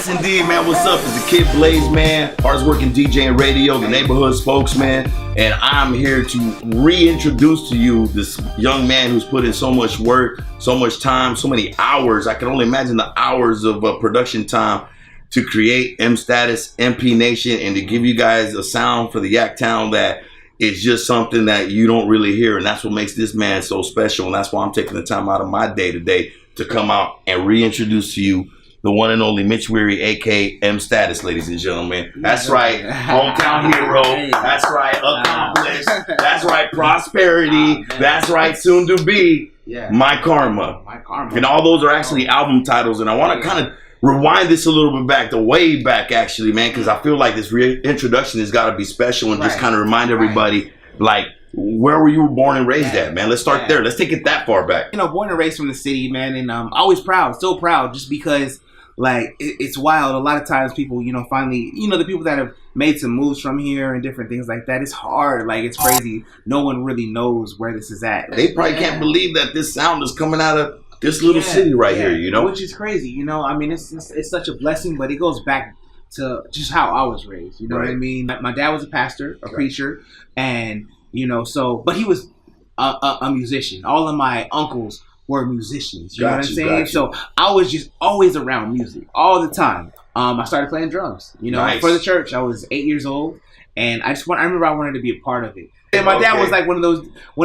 Yes, indeed, man. What's up? It's the Kid Blaze, man. Hardest working DJ and radio, the neighborhood spokesman. And I'm here to reintroduce to you this young man who's put in so much work, so much time, so many hours. I can only imagine the hours of production time to create M Status, MP Nation, and to give you guys a sound for the Yak Town that is just something that you don't really hear. And that's what makes this man so special. And that's why I'm taking the time out of my day today to come out and reintroduce to you the one and only Mitch Weary, aka M Status, ladies and gentlemen. That's right, hometown hero. That's right, accomplished. That's right, prosperity. That's right, soon to be. My Karma. My Karma. And all those are actually album titles. And I want to kind of rewind this a little bit back, the way back actually, man, because I feel like this reintroduction has got to be special and just kind of remind everybody, like, where were you born and raised at, man? Let's start there. Let's take it that far back. You know, born and raised from the city, man, and always proud, still proud, just because, like, it's wild. A lot of times people, you know, finally, you know, the people that have made some moves from here and different things like that, it's hard. Like, it's crazy. No one really knows where this is at. They probably can't believe that this sound is coming out of this little city right here, you know? Which is crazy, you know? I mean, it's such a blessing, but it goes back to just how I was raised, you know what I mean? My dad was a pastor, a preacher, and, you know, so, but he was a musician. All of my uncles were musicians, you know what I'm saying? So I was just always around music all the time. I started playing drums, you know, for the church. I was 8 years old, and I remember I wanted to be a part of it. And my dad was like one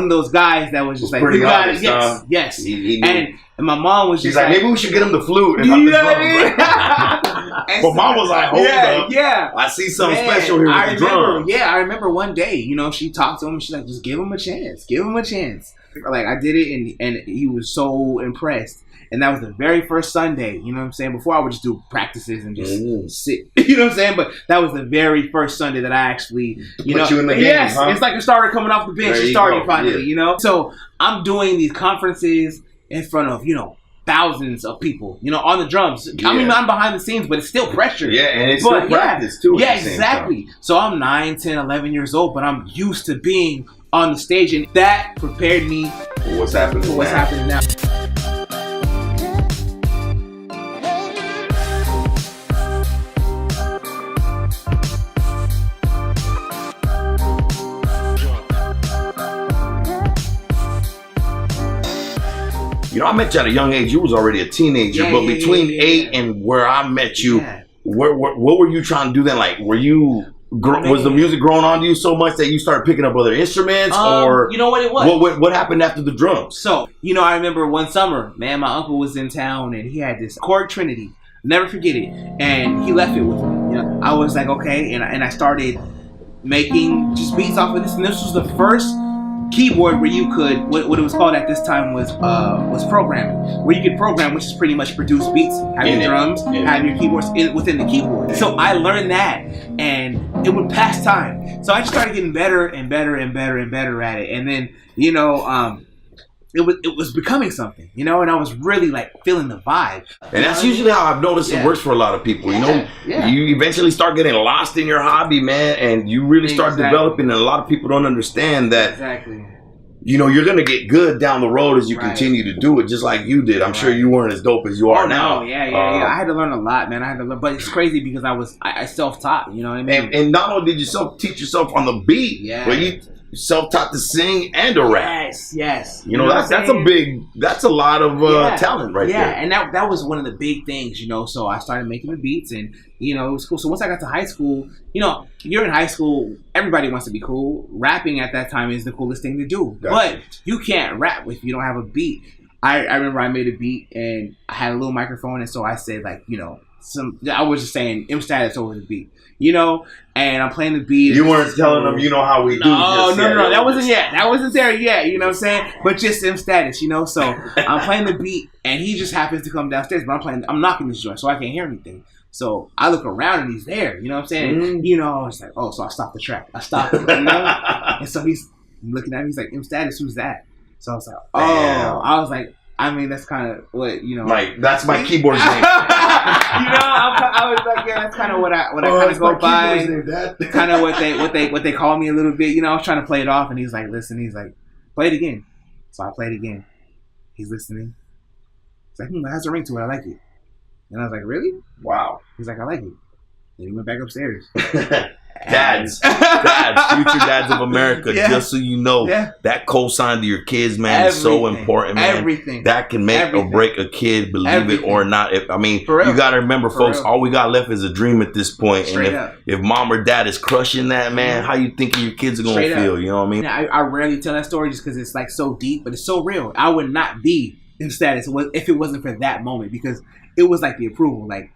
of those guys that was just like, you got it, yes. And my mom was just like, maybe we should get him the flute and not the drums. But mom was like, hold up. Yeah. I see something special here with the drums. Yeah, I remember one day, you know, she talked to him and she's like, just give him a chance. Give him a chance. Like, I did it and he was so impressed. And that was the very first Sunday, you know what I'm saying? Before I would just do practices and just sit, you know what I'm saying? But that was the very first Sunday that I actually, you know. Put you in the game, it's like a starter coming off the bench and starting finally, you know? So I'm doing these conferences in front of, you know, thousands of people, you know, on the drums. I mean, I'm behind the scenes, but it's still pressure. Yeah, and it's still practice too. Yeah, exactly. So I'm 9, 10, 11 years old, but I'm used to being on the stage, and that prepared me for what's happening now. You know, I met you at a young age. You was already a teenager, but between 8 and where I met you, what were you trying to do then? Like, were you was the music growing on you so much that you started picking up other instruments, or you know what it was? What happened after the drums? So, you know, I remember one summer, man, my uncle was in town and he had this Korg Trinity. Never forget it, and he left it with me. You know, I was like, okay, and I started making just beats off of this, and this was the first keyboard where you could, what it was called at this time was programming, where you could program, which is pretty much produce beats, have your drums, have your keyboards within the keyboard. So I learned that, and it would pass time. So I just started getting better and better and better and better at it, and then, you know, it was becoming something, you know, and I was really like feeling the vibe. And that's usually how I've noticed it works for a lot of people. You know, you eventually start getting lost in your hobby, man, and you really start developing. And a lot of people don't understand that. You know, you're gonna get good down the road as you continue to do it, just like you did. I'm sure you weren't as dope as you are now. I had to learn a lot, man. I had to learn, but it's crazy because I self-taught. You know what I mean? And not only did you teach yourself on the beat, but you self-taught to sing and to rap. Yes. You know, that's a lot of talent right there. Yeah, and that was one of the big things, you know. So I started making the beats, and, you know, it was cool. So once I got to high school, you know, you're in high school, everybody wants to be cool. Rapping at that time is the coolest thing to do. But you can't rap if you don't have a beat. I remember I made a beat, and I had a little microphone, and so I said, like, you know, I was just saying M Status over the beat, you know, and I'm playing the beat. You weren't telling them, you know how we do. No, that wasn't yet. That wasn't there yet, you know what I'm saying? But just M Status, you know. So I'm playing the beat, and he just happens to come downstairs, but I'm knocking this joint, so I can't hear anything. So I look around and he's there, you know what I'm saying? You know, I was like, oh, so I stopped the track. I stopped it, you know? And so he's looking at me, he's like, M Status, who's that? So I was like, oh, I was like, I mean, that's kind of what, you know. Like, that's my keyboard name. You know, I was like, yeah, that's kind of what I kind of go by. Kind of what they call me a little bit. You know, I was trying to play it off, and he's like, listen, he's like, play it again. So I played it again. He's listening. He's like, that has a ring to it. I like it. And I was like, really? Wow. He's like, I like it. Then he went back upstairs. Dads, future dads of America, just so you know, that cosign to your kids, man, is so important, man. Everything. That can make or break a kid, believe it or not. I mean, you got to remember, folks, all we got left is a dream at this point. Straight and if mom or dad is crushing that, man, how you think your kids are going to feel? You know what I mean? I rarely tell that story just because it's like so deep, but it's so real. I would not be in status if it wasn't for that moment, because it was like the approval, like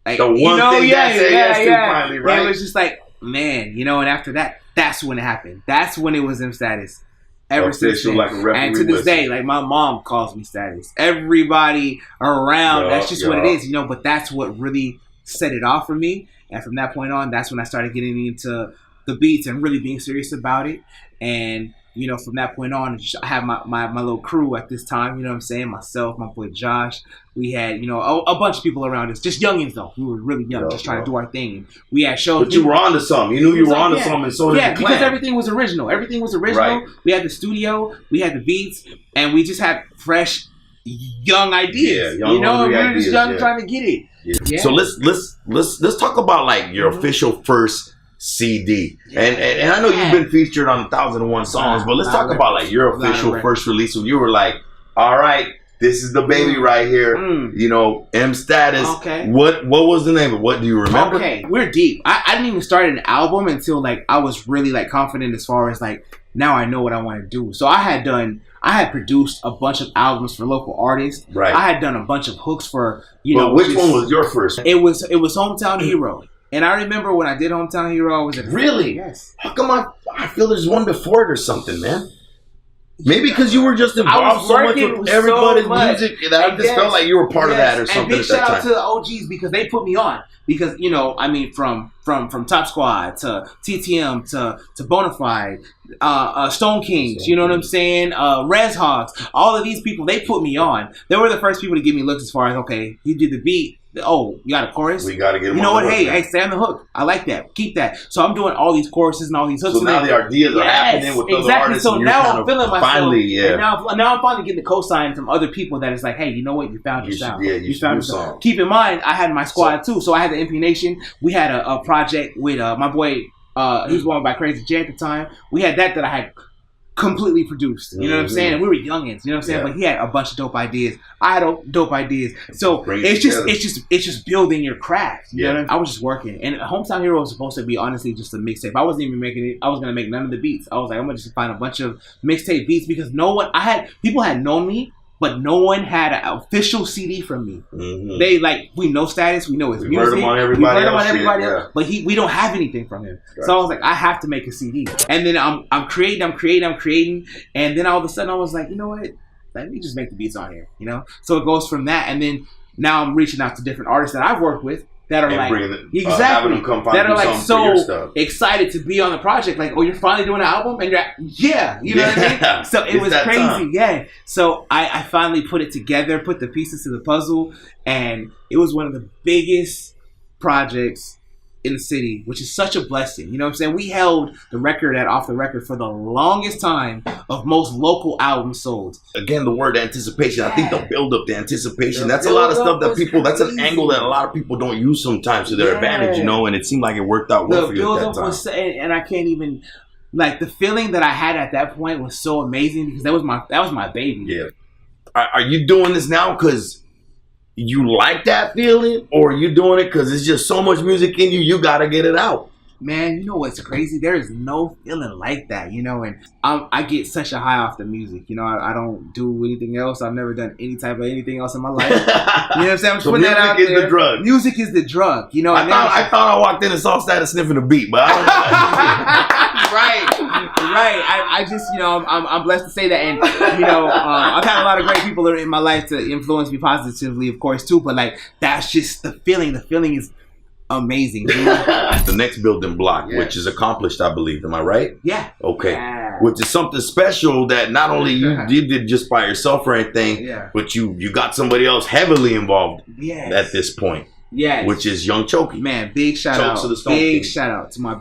the one thing that said yes to finally, right? It was just like, man, you know, and after that, that's when it happened. That's when it was in status. Ever since then. Like a referee and to this day, like my mom calls me status. Everybody around, that's just what it is, you know, but that's what really set it off for me. And from that point on, that's when I started getting into the beats and really being serious about it. And, you know, from that point on, I had my little crew at this time, you know what I'm saying? Myself, my boy Josh. We had, you know, a bunch of people around us. Just youngins, though. We were really young, just trying to do our thing. And we had shows. But you were onto something. You knew you were onto something, and so did the clan. Because everything was original. Everything was original. Right. We had the studio, we had the beats, and we just had fresh, young ideas. Yeah, young, you know, we were ideas, just young trying to get it. Yeah. So let's talk about like your official first CD. And I know you've been featured on 1,001 songs, but let's talk about like your official first release when you were like, all right, this is the baby right here. You know, M Status. Okay. What was the name of it? What do you remember? Okay, we're deep. I didn't even start an album until like I was really like confident as far as like now I know what I want to do. So I had produced a bunch of albums for local artists. Right. I had done a bunch of hooks for, you know. Which one was your first? It was Hometown Hero. And I remember when I did Hometown Hero, I was at really? Yes. How come I feel there's one before it or something, man? Maybe because you were just involved so much with everybody's music that I just felt like you were part of that or something. And big shout out to the OGs because they put me on. Because, you know, I mean, from Top Squad to TTM to Bonafide, Stone Kings, you know what I'm saying? Res Hogs, all of these people, they put me on. They were the first people to give me looks as far as, okay, you did the beat. Oh, you got a chorus? We got to get them. You know what? Hey, stay on the hook. I like that. Keep that. So I'm doing all these choruses and all these hooks. So now the ideas are happening with other artists. So now I'm feeling myself. Finally, and now I'm finally getting the cosign from other people that is like, hey, you know what? You found your sound. You found your song. Keep in mind, I had my squad too. So I had the MP Nation. We had a project with my boy. He was going by Crazy J at the time. We had that I had completely produced. You know what I'm saying? And we were youngins. You know what I'm saying? But he had a bunch of dope ideas. I had dope ideas. So it's just building your craft. You know what I mean? I was just working. And Hometown Hero was supposed to be honestly just a mixtape. I wasn't even making it. I was gonna make none of the beats. I was like, I'm gonna just find a bunch of mixtape beats because people had known me, but no one had an official CD from me. They we know Status, we know his music. Heard him on everybody else, but we don't have anything from him. Right. So I was like, I have to make a CD. And then I'm creating, and then all of a sudden I was like, you know what? Let me just make the beats on here, you know? So it goes from that, and then now I'm reaching out to different artists that I've worked with that are that are like so excited to be on the project. Like, oh, you're finally doing an album, and you know what I mean. So it was crazy, So I finally put it together, put the pieces to the puzzle, and it was one of the biggest projects in the city, which is such a blessing. You know what I'm saying? We held the record at Off the Record for the longest time of most local albums sold. Again, the word anticipation. I think the build up, the anticipation. That's a lot of stuff that people. That's an angle that a lot of people don't use sometimes to their advantage. You know, and it seemed like it worked out well for you at that time. Was, and I can't even like the feeling that I had at that point was so amazing because that was my baby. Yeah. Are you doing this now because you like that feeling, or are you doing it because it's just so much music in you, you got to get it out? Man, you know what's crazy? There is no feeling like that, you know, and I get such a high off the music. You know, I don't do anything else. I've never done any type of anything else in my life. You know what I'm saying? I'm just putting that out there. Music is the drug. Music is the drug, you know. I thought I walked in and saw Status sniffing a beat, but I don't know. Right. I just, you know, I'm blessed to say that, and you know, I've had a lot of great people in my life to influence me positively, of course, too. But like, that's just the feeling. The feeling is amazing. The next building block, which is accomplished, I believe. Am I right? Yeah. Okay. Which is something special that not only you did just by yourself or anything, but you got somebody else heavily involved at this point. Yes. Which is Young Chokey. Man, big shout out to my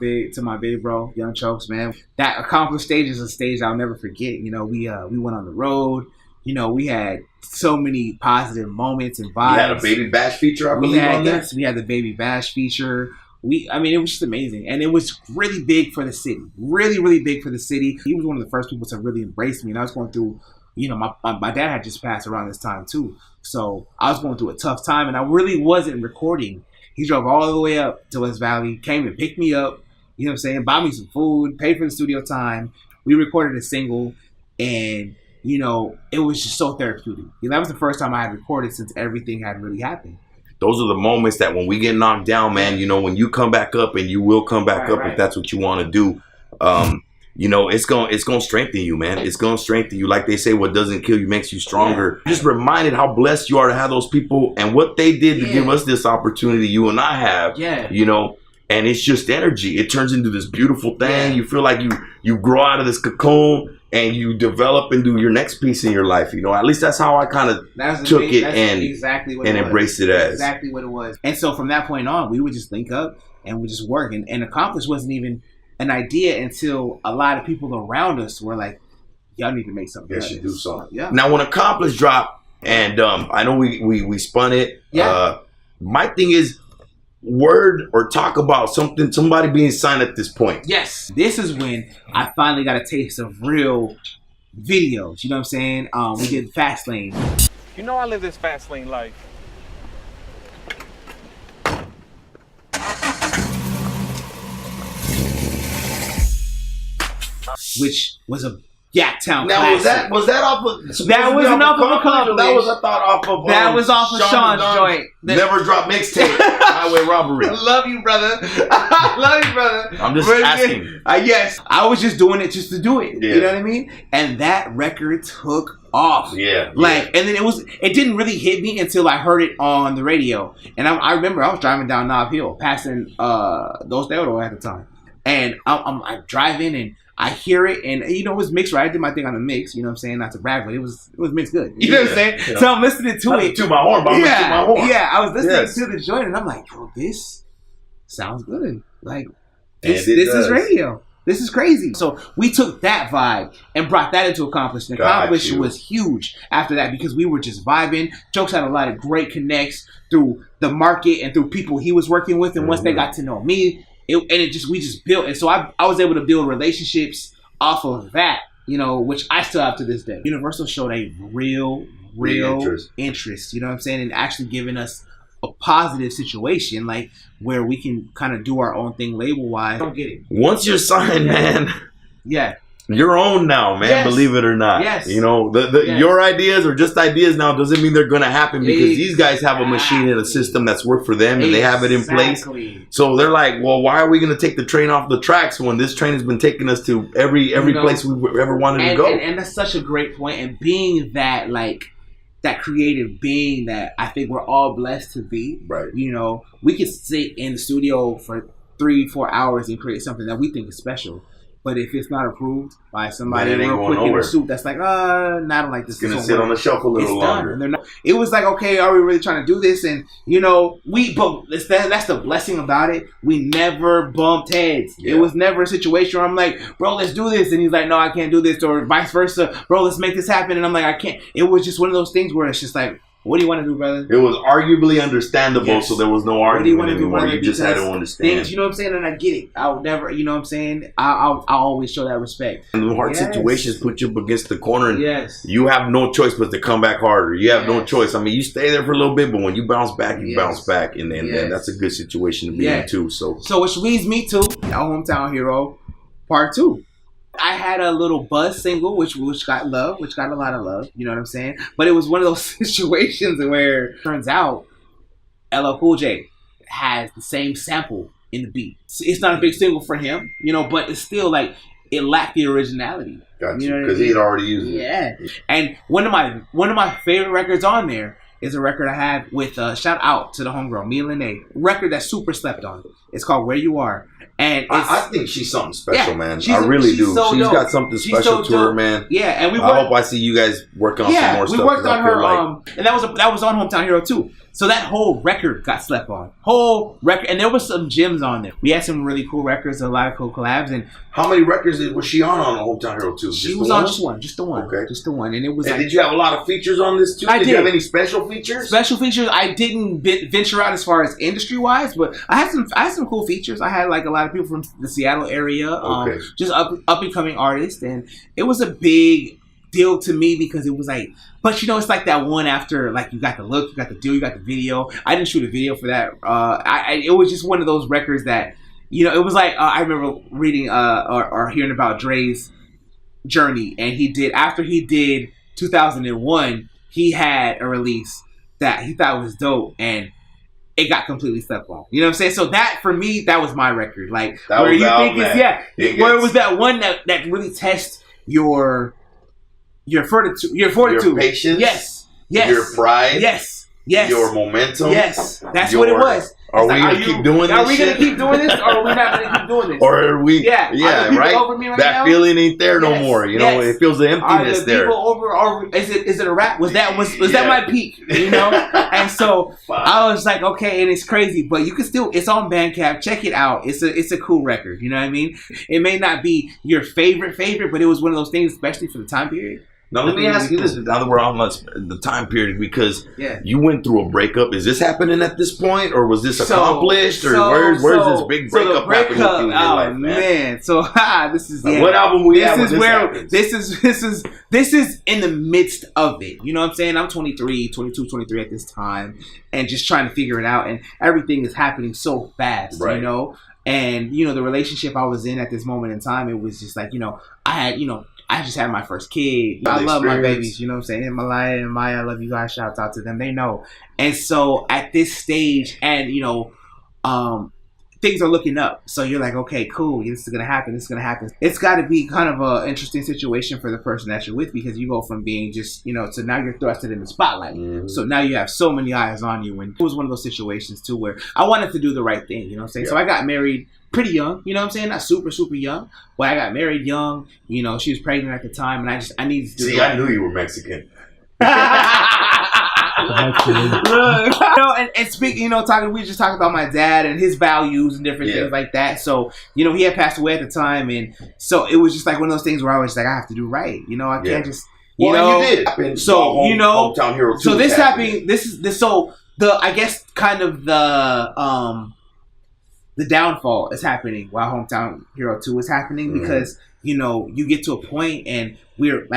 big bro, Young Chokes, man. That accomplished stage is a stage I'll never forget. You know, we went on the road. You know, we had so many positive moments and vibes. You had a Baby Bash feature, I believe, on there? Yes, we had the Baby Bash feature. It was just amazing. And it was really big for the city. Really, really big for the city. He was one of the first people to really embrace me. And I was going through, my dad had just passed around this time too. So I was going through a tough time and I really wasn't recording. He drove all the way up to West Valley, came and picked me up, you know what I'm saying, bought me some food, paid for the studio time. We recorded a single and, it was just so therapeutic. That was the first time I had recorded since everything had really happened. Those are the moments that when we get knocked down, man, when you come back up, and you will come back up if that's what you want to do, it's gonna strengthen you, man. It's gonna strengthen you. Like they say, what doesn't kill you makes you stronger. Just reminded how blessed you are to have those people and what they did to give us this opportunity you and I have. And it's just energy. It turns into this beautiful thing. You feel like you grow out of this cocoon and you develop into your next piece in your life. At least that's how I kind of took it and embraced it as. Exactly what it was. And so from that point on, we would just link up and we just work. And Accomplish wasn't even an idea until a lot of people around us were like, y'all need to make something. You should do something. Yeah. Now, when Accomplish dropped, and I know we spun it. Yeah. My thing is, word or talk about somebody being signed at this point. Yes, this is when I finally got a taste of real videos. You know what I'm saying? We did Fast Lane. I live this fast lane life. Which was a Yaktown now classic. was that off of that wasn't off of Accomplish. That was off of that was off of Sean's joint. Never Drop mixtape. Highway Robbery. I love you, brother. I love you, brother. I'm just asking. Yes, I was just doing it just to do it. You know what I mean? And that record took off. Yeah. And then it didn't really hit me until I heard it on the radio. And I remember I was driving down Knob Hill, passing Dos Dedos at the time. And I'm driving and I hear it, and it was mixed right. I did my thing on the mix, you know what I'm saying? Not to brag, but it was mixed good. You know what I'm saying? Yeah. So I'm listening to it. To my horn, but I was listening to the joint, and I'm like, yo, this sounds good. Like, this is radio. This is crazy. So we took that vibe and brought that into Accomplish. And Accomplish was huge after that because we were just vibing. Jokes had a lot of great connects through the market and through people he was working with, and once they got to know me, we just built, and so I was able to build relationships off of that, which I still have to this day. Universal showed a real interest, you know what I'm saying, and actually giving us a positive situation, like where we can kind of do our own thing label wise. I don't get it. Once you're signed, man. Yeah. You're own now, man. Yes. Believe it or not. Yes. Your ideas are just ideas now. Doesn't mean they're going to happen because these guys have a machine and a system that's worked for them and they have it in place. So they're like, well, why are we going to take the train off the tracks when this train has been taking us to every place we ever wanted to go? And that's such a great point. And being that, that creative being that I think we're all blessed to be. Right. We could sit in the studio for 3-4 hours and create something that we think is special. But if it's not approved by somebody real quick in a suit, that's like, I don't like this. It's going to sit on the shelf a little longer. It was like, okay, are we really trying to do this? And, but that's the blessing about it. We never bumped heads. Yeah. It was never a situation where I'm like, bro, let's do this. And he's like, no, I can't do this. Or vice versa. Bro, let's make this happen. And I'm like, I can't. It was just one of those things where it's just like, what do you want to do, brother? It was arguably understandable, so there was no argument anymore. You just had to understand. Things, you know what I'm saying? And I get it. I would never, you know what I'm saying? I'll always show that respect. And the hard situations put you up against the corner, and you have no choice but to come back harder. You have no choice. I mean, you stay there for a little bit, but when you bounce back, you bounce back, and that's a good situation to be in too. So which leads me to our hometown hero, part 2. I had a little buzz single, which got a lot of love, you know what I'm saying? But it was one of those situations where it turns out LL Cool J has the same sample in the beat. It's not a big single for him, but it's still like it lacked the originality. Gotcha, because he had already used it. Yeah, and one of my favorite records on there is a record I had with shout out to the homegirl Mia Lene, record that's super slept on. It's called Where You Are. And I think she's something special, man. I she's really do. so She's dope. got something special to her, man. Yeah, and I hope I see you guys working on some more stuff. Yeah, we worked on her, like... and that was on Hometown Hero too. So that whole record got slept on. Whole record, and there was some gems on there. We had some really cool records, a lot of cool collabs. And how many records was she on Hometown Hero 2? She was on just the one. Okay. Just the one. And it was. And did you have a lot of features on this too? Did you have any special features? Special features. I didn't venture out as far as industry wise, but I had some cool features. I had like a lot of people from the Seattle area, just up and coming artists, and it was a big deal to me because it was like, but it's like that one after, like, you got the look, you got the deal, you got the video. I didn't shoot a video for that. It was just one of those records that, it was like, I remember reading or hearing about Dre's journey, and after he did 2001, he had a release that he thought was dope, and it got completely slept on. You know what I'm saying? So that, for me, that was my record. Like, that where you think where it was that one that really tests your fortitude, your patience, yes, your pride, yes, your momentum, yes. That's what it was. Are we gonna keep doing this? Are we gonna keep doing this, or are we not gonna keep doing this? Or are we? Yeah, right. Over me right that now? Feeling ain't there no more. It feels the emptiness are the there. People over? Or is it a rap? Was that my peak? And so I was like, okay, and it's crazy, but you can still. It's on Bandcamp. Check it out. It's a cool record. You know what I mean? It may not be your favorite, but it was one of those things, especially for the time period. Now, let me ask you this, now that we're on the time period, because you went through a breakup. Is this happening at this point, or was this accomplished, or where's this big breakup happening with you in your life, man? So this is what album we have? This is in the midst of it. You know what I'm saying? I'm 23 at this time, and just trying to figure it out, and everything is happening so fast, right. And the relationship I was in at this moment in time, it was just like, I just had my first kid. I love my babies, you know what I'm saying? Malaya and Maya, I love you guys. Shouts out to them. They know. And so at this stage, and things are looking up. So you're like, okay, cool. This is gonna happen. It's got to be kind of an interesting situation for the person that you're with, because you go from being just, so now you're thrusted in the spotlight. Mm-hmm. So now you have so many eyes on you. And it was one of those situations too where I wanted to do the right thing. You know what I'm saying? Yeah. So I got married pretty young, you know what I'm saying? Not super, super young, but I got married young. She was pregnant at the time, and I needed to do See, I knew you were Mexican. And speaking, we just talked about my dad and his values and different things like that. So, he had passed away at the time, and so it was just like one of those things where I was like, I have to do right. I can't just, you did. So, Hometown Hero 2. So this happened. So I guess kind of the downfall is happening while Hometown Hero 2 is happening, because you get to a point and we're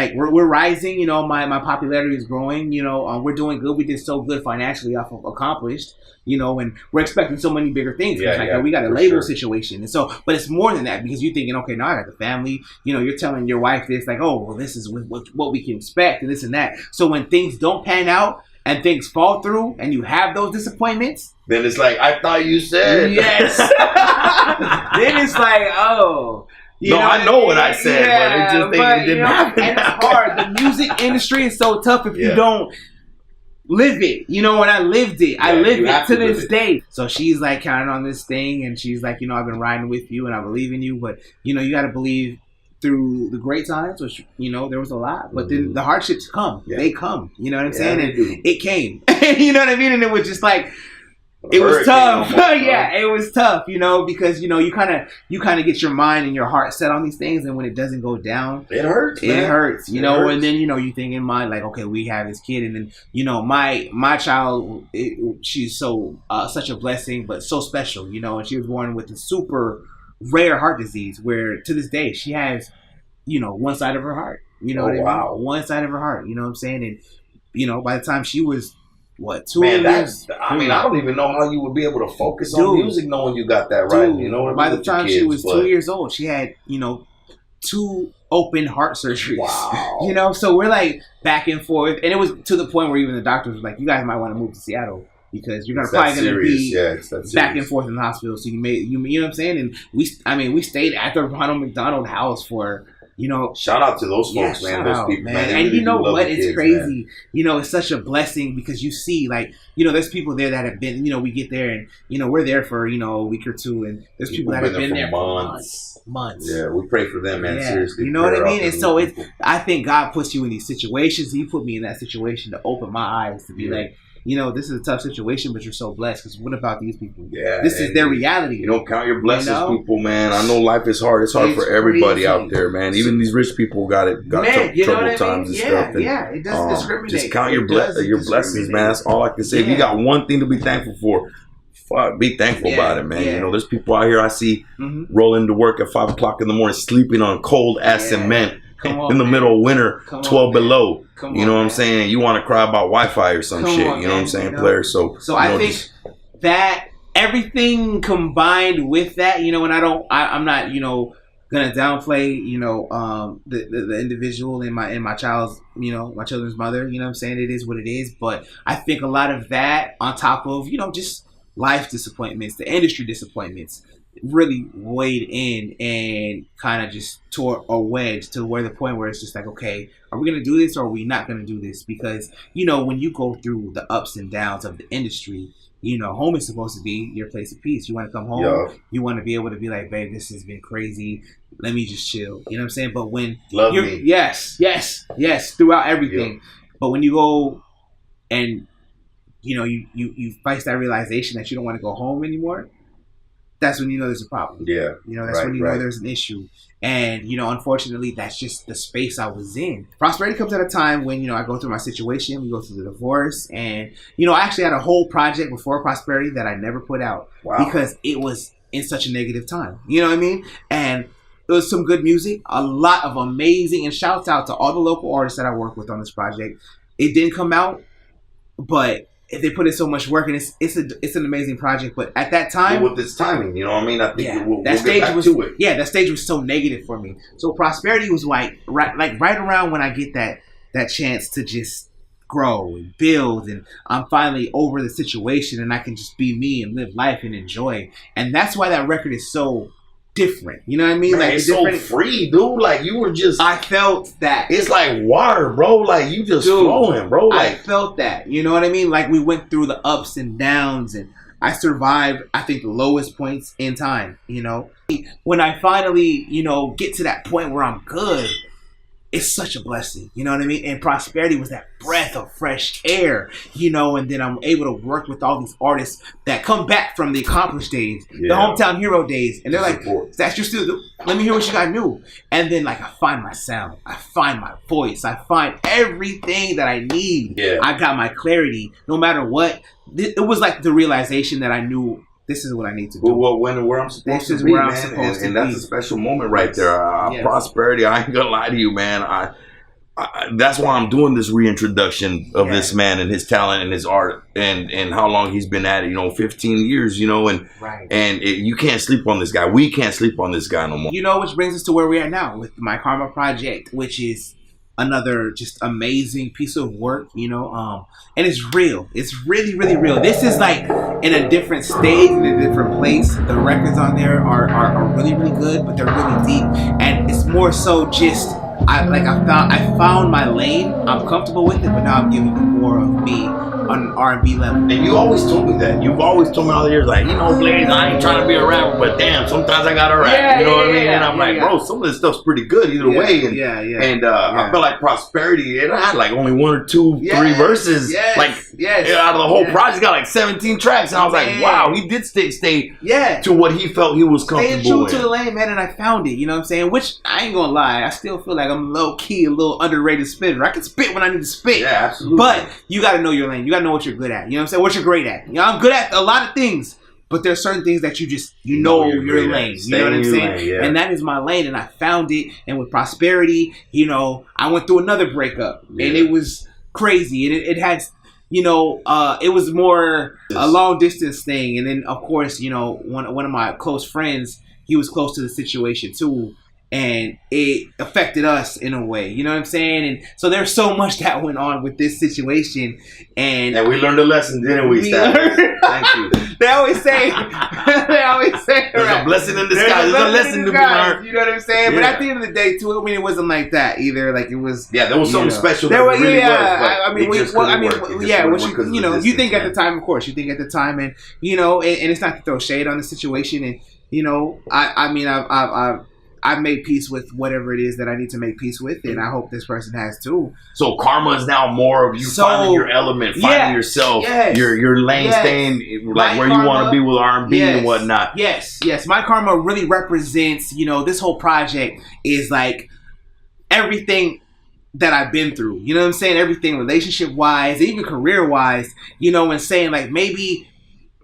rising. My popularity is growing. We're doing good. We did so good financially off of Accomplished. And we're expecting so many bigger things. We got a label situation, and so, but it's more than that, because you're thinking, okay, now I got the family. You're telling your wife this, like, oh, well, this is what we can expect, and this and that. So when things don't pan out and things fall through, and you have those disappointments, then it's like, I thought you said. Yes. Then it's like, oh. I know what I said, but it didn't happen. And it's hard. The music industry is so tough if you don't live it. And I lived it. I live it to this day. So she's like counting on this thing, and she's like, I've been riding with you, and I believe in you, but you got to believe through the great times, which there was a lot, but then the hardships come. They come. You know what I'm saying? And it came. You know what I mean? And it was just like, it was tough. It was tough, because you kind of get your mind and your heart set on these things, and when it doesn't go down, it hurts. It hurts, and then you think in mind, like, okay, we have this kid, and then my child, she's so such a blessing, but so special, and she was born with a super rare heart disease, where to this day she has one side of her heart, one side of her heart, you know what I'm saying, and by the time she was 2 years? I don't even know how you would be able to focus on music knowing you got that right. By the time she was 2 years old, she had 2 open heart surgeries. Wow. So we're like back and forth, and it was to the point where even the doctors were like, you guys might want to move to Seattle, because you're probably going to be back and forth in the hospital. So you know what I'm saying? And we stayed at the Ronald McDonald House for You know, shout out to those folks, yeah, man. Those people, man. And you know what? It's kids, crazy. Man. You know, it's such a blessing because you see, like, you know, there's people there that have been, you know, we get there and, you know, we're there for, you know, a week or two, and there's people that have been there for months. Yeah, we pray for them, man. Yeah. Seriously. You know what I mean? And so I think God puts you in these situations. He put me in that situation to open my eyes to be like, you know, this is a tough situation, but you're so blessed. Because what about these people? Yeah, this is their reality. You don't count your blessings, people, man. I know life is hard. It's hard for everybody out there, man. Even these rich people got troubled times and stuff. And, it doesn't discriminate. Just count your blessings, man. That's all I can say. If you got one thing to be thankful for, be thankful about it, man. You know, there's people out here I see rolling to work at 5 o'clock in the morning, sleeping on cold ass cement in the middle of winter, 12 below. You know what I'm saying? You want to cry about Wi-Fi or some shit. You know what I'm saying, player? So I think that everything combined with that, you know, and I'm not, you know, gonna downplay, you know, the individual in my child's, you know, my children's mother. You know what I'm saying? It is what it is. But I think a lot of that on top of, you know, just life disappointments, the industry disappointments, really weighed in and kind of just tore a wedge to where the point where it's just like, okay, are we going to do this or are we not going to do this? Because, you know, when you go through the ups and downs of the industry, you know, home is supposed to be your place of peace. You want to come home, you want to be able to be like, babe, this has been crazy. Let me just chill. You know what I'm saying? But when yes, throughout everything. But when you go and, you know, you face that realization that you don't want to go home anymore, that's when you know there's a problem. Yeah. You know, that's when you know there's an issue. And, you know, unfortunately, that's just the space I was in. Prosperity comes at a time when, you know, I go through my situation, we go through the divorce. And, you know, I actually had a whole project before Prosperity that I never put out because it was in such a negative time. You know what I mean? And it was some good music, a lot of amazing, and shouts out to all the local artists that I work with on this project. It didn't come out, but they put in so much work, and it's an amazing project. But at that time, with this timing, you know what I mean? I think we'll that stage get back was to it. That stage was so negative for me. So Prosperity was right around when I get that chance to just grow and build, and I'm finally over the situation, and I can just be me and live life and enjoy. And that's why that record is so different. You know what I mean? Man, like it's so free, dude. Like you were just. I felt that. It's like water, bro. Like you just flowing, bro. Like I felt that. You know what I mean? Like we went through the ups and downs, and I survived, I think, the lowest points in time. You know, when I finally, you know, get to that point where I'm good, it's such a blessing. You know what I mean? And Prosperity was that breath of fresh air, you know, and then I'm able to work with all these artists that come back from the accomplished days, the hometown hero days. And they're like, that's your still, let me hear what you got new. And then like I find my sound, I find my voice, I find everything that I need. Yeah. I got my clarity no matter what. It was like the realization that I knew this is what I need to do. Well, where I'm supposed to be, man. And that's a special moment right there. Prosperity, I ain't gonna lie to you, man. I that's why I'm doing this reintroduction of this man and his talent and his art and how long he's been at it. You know, 15 years. You know, and you can't sleep on this guy. We can't sleep on this guy no more. You know, which brings us to where we're at now with My Karma Project, which is another just amazing piece of work, you know, and it's real. It's really, really real. This is like in a different stage, in a different place. The records on there are really, really good, but they're really deep, and it's more so just I found my lane. I'm comfortable with it, but now I'm giving you more of me on an R&B level. And you always told me that. You've always told me all the years, like, you know, Blaze, I ain't trying to be a rapper, but damn, sometimes I gotta rap. You know what I mean? And I'm like, bro, some of this stuff's pretty good either way. And I felt like Prosperity, it had like only 1 or 2, 3 verses. Out of the whole project, got like 17 tracks. And I was like, wow, he did stay to what he felt he was comfortable with. Staying true to the lane, man, and I found it. You know what I'm saying? Which, I ain't gonna lie, I still feel like I'm low-key a little underrated spitter. I can spit when I need to spit. Yeah, absolutely. But you gotta know your lane. You gotta know what you're good at. You know what I'm saying? What you're great at. You know, I'm good at a lot of things, but there's certain things that you just, you know your lane. You know what I'm saying? And that is my lane, and I found it. And with Prosperity, you know, I went through another breakup, and it was crazy. And it had, you know, it was more a long distance thing. And then, of course, you know, one of my close friends, he was close to the situation too. and it affected us in a way. You know what I'm saying? And so there's so much that went on with this situation, and we learned a lesson, didn't we? Thank you. They always say, there's a blessing in disguise. There's a lesson to be learned. You know what I'm saying? Yeah. But at the end of the day, too, I mean, it wasn't like that either. Like it was. Yeah, there was something special. There was, really yeah. was. You think at the time, of course, you think at the time, and you know, and it's not to throw shade on the situation, and you know, I've made peace with whatever it is that I need to make peace with, and I hope this person has too. So karma is now more of you finding your element, finding yourself, your lane, staying like where you want to be with R&B and whatnot. Yes. My karma really represents, you know, this whole project is like everything that I've been through. You know what I'm saying? Everything relationship-wise, even career-wise, you know, and saying like maybe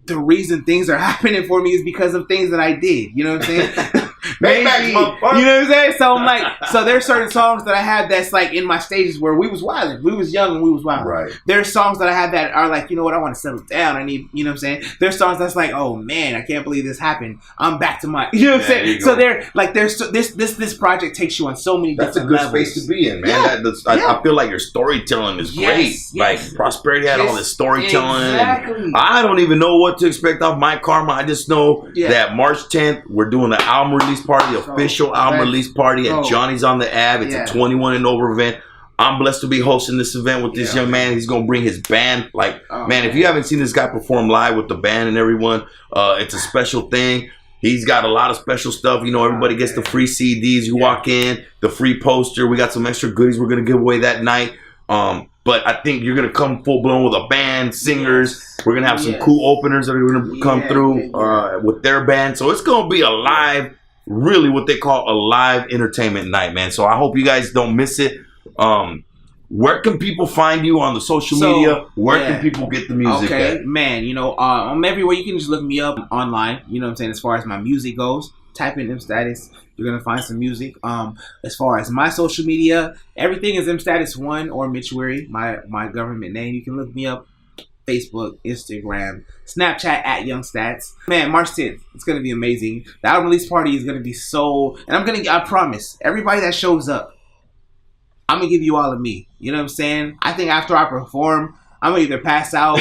the reason things are happening for me is because of things that I did. You know what I'm saying? Maybe, you know what I'm saying? So I'm like, so there's certain songs that I have that's like in my stages where we was wilding. We was young and we was wilding. Right. There's songs that I have that are like, you know what, I want to settle down. I need, you know what I'm saying? There's songs that's like, oh man, I can't believe this happened. I'm back to my, you know what I'm saying? So there, like, there's this project takes you on so many different levels. That's a good space to be in, man. I feel like your storytelling is great. Like Prosperity had all this storytelling. Exactly. I don't even know what to expect off my karma. I just know that March 10th, we're doing the album release party, official album release party at Johnny's on the Ave. It's a 21 and over event. I'm blessed to be hosting this event with this young man. He's going to bring his band. Like, man, if you haven't seen this guy perform live with the band and everyone, it's a special thing. He's got a lot of special stuff. You know, everybody gets the free CDs. You walk in, the free poster. We got some extra goodies we're going to give away that night. But I think you're going to come full blown with a band, singers. We're going to have some cool openers that are going to come through with their band. So it's going to be a live, really what they call a live entertainment night, man. So I hope you guys don't miss it. Where can people find you on the social media? Where can people get the music at? Man, you know, I'm everywhere. You can just look me up online, you know what I'm saying, as far as my music goes. Type in M Status. You're going to find some music. As far as my social media, everything is M Status 1 or Mitchuary, my government name. You can look me up. Facebook, Instagram, Snapchat at Young Stats. Man, March 10th, it's gonna be amazing. The album release party is gonna be and I promise, everybody that shows up, I'm gonna give you all of me. You know what I'm saying? I think after I perform, I'm gonna either pass out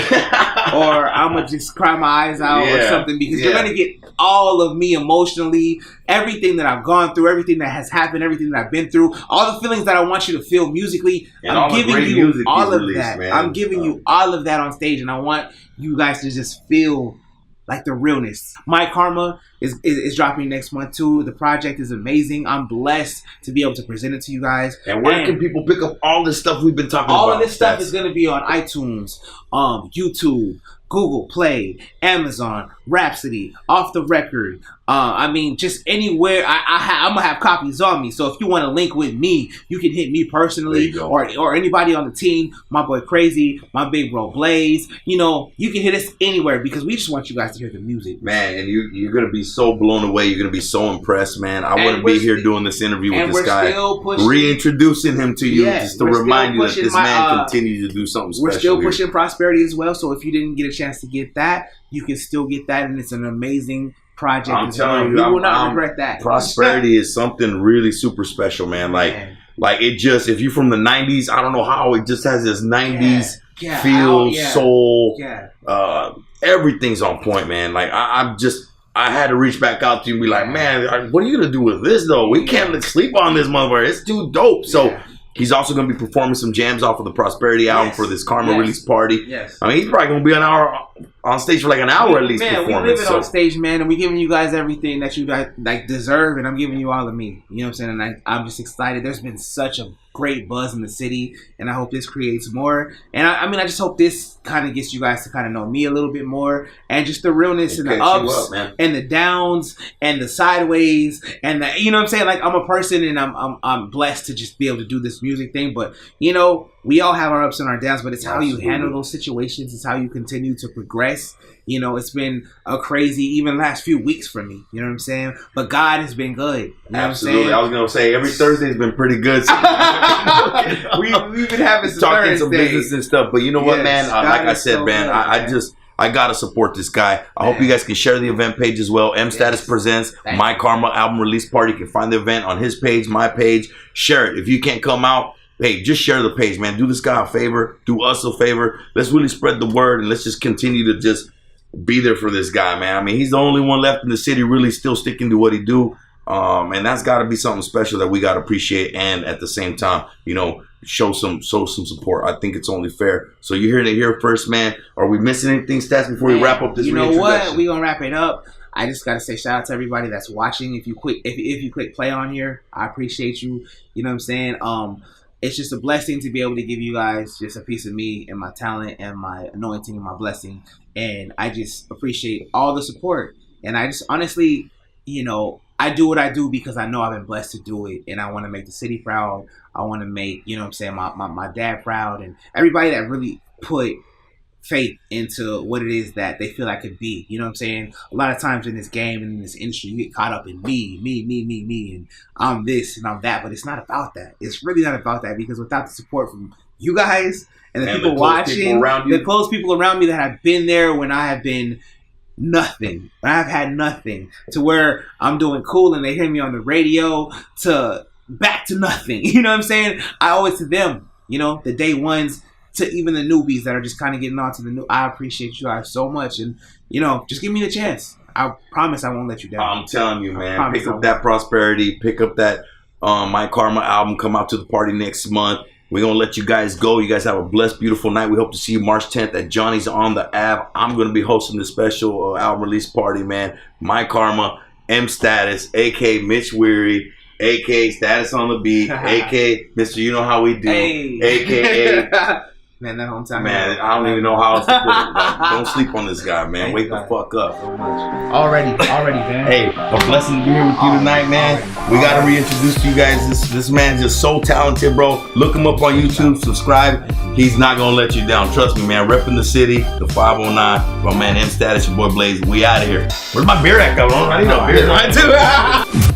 or I'm gonna just cry my eyes out or something, because you're gonna get all of me emotionally, everything that I've gone through, everything that has happened, everything that I've been through, all the feelings that I want you to feel musically. And I'm giving you all of released, that. Man. I'm giving you all of that on stage, and I want you guys to just feel like the realness. My Karma is dropping next month too. The project is amazing. I'm blessed to be able to present it to you guys. And where can people pick up all this stuff we've been talking about? All of this stuff is going to be on iTunes, YouTube, Google Play, Amazon, Rhapsody, Off the Record. I mean, just anywhere. I'm going to have copies on me. So if you want to link with me, you can hit me personally or anybody on the team. My boy Crazy, my big bro Blaze. You know, you can hit us anywhere because we just want you guys to hear the music. Man, and you're going to be so blown away. You're going to be so impressed, man. I wouldn't be here doing this interview with this guy. Reintroducing him to you just to remind you that this man continues to do something special. We're still pushing Prosperity as well. So if you didn't get a chance to get that, you can still get that, and it's an amazing project. I'm telling you, you will not regret that. Prosperity is something really super special, man. Like it just, if you're from the 90s, I don't know how it just has this 90s feel, soul. Everything's on point, man. Like I had to reach back out to you and be like, man, what are you gonna do with this though? We can't sleep on this motherfucker. It's too dope. So he's also going to be performing some jams off of the Prosperity album for this Karma release party. I mean, he's probably going to be on stage for like an hour at least. Man, we live it on stage, man, and we're giving you guys everything that you guys like deserve, and I'm giving you all of me. You know what I'm saying? And I'm just excited. There's been such a great buzz in the city, and I hope this creates more. And I mean, I just hope this kind of gets you guys to kind of know me a little bit more, and just the realness and the ups and the downs and the sideways and the, you know what I'm saying? Like, I'm a person, and I'm blessed to just be able to do this music thing. But you know, we all have our ups and our downs, but it's how you handle those situations. It's how you continue to progress. You know, it's been a crazy, even last few weeks for me. You know what I'm saying? But God has been good. You know Absolutely. what I'm saying? I was going to say, every Thursday's been pretty good. We've been having some talking some business and stuff. But you know what, man? Like I said, man, I just, I gotta support this guy. I hope you guys can share the event page as well. M Status presents My Karma album release party. You can find the event on his page, my page. Share it. If you can't come out, hey, just share the page, man. Do this guy a favor. Do us a favor. Let's really spread the word, and let's just continue to just be there for this guy, man. I mean, he's the only one left in the city really still sticking to what he do. And that's got to be something special that we got to appreciate, and at the same time, you know, show some support. I think it's only fair. So you're hearing it here first, man. Are we missing anything, Stats, before we wrap up this? You know what? We're gonna wrap it up. I just gotta say shout out to everybody that's watching. If you click play on here, I appreciate you. You know what I'm saying? It's just a blessing to be able to give you guys just a piece of me and my talent and my anointing and my blessing. And I just appreciate all the support. And I just honestly, you know, I do what I do because I know I've been blessed to do it. And I want to make the city proud. I want to make, you know what I'm saying, my dad proud. And everybody that really put faith into what it is that they feel I could be. You know what I'm saying? A lot of times in this game and in this industry, you get caught up in me, and I'm this and I'm that. But it's not about that. It's really not about that, because without the support from you guys and the people watching, the close people around me that have been there when I have been nothing, when I've had nothing, to where I'm doing cool and they hear me on the radio, to back to nothing. You know what I'm saying? I owe it to them, you know, the day ones, to even the newbies that are just kind of getting on to the new. I appreciate you guys so much, and you know, just give me the chance. I promise I won't let you down. I'm telling you, man. Pick up that prosperity. Pick up that My Karma album. Come out to the party next month. We're going to let you guys go. You guys have a blessed, beautiful night. We hope to see you March 10th at Johnny's on the Ave. I'm going to be hosting the special album release party, man. My Karma, M Status, a.k.a. Mitch Weary, a.k.a. Status on the Beat, a.k.a. Mr. You Know How We Do, a.k.a. Man, that hometown. Man, I don't even know how else to put it. Like, don't sleep on this guy, man. Wake the fuck up. So much. Already, man. Hey, a blessing to be here with you tonight, man. We got to reintroduce you guys. This man's just so talented, bro. Look him up on YouTube. Subscribe. He's not going to let you down. Trust me, man. Repping the city, the 509. My man, M Status, your boy Blaze. We out of here. Where's my beer at, cabrón? I need no beer. Mine too.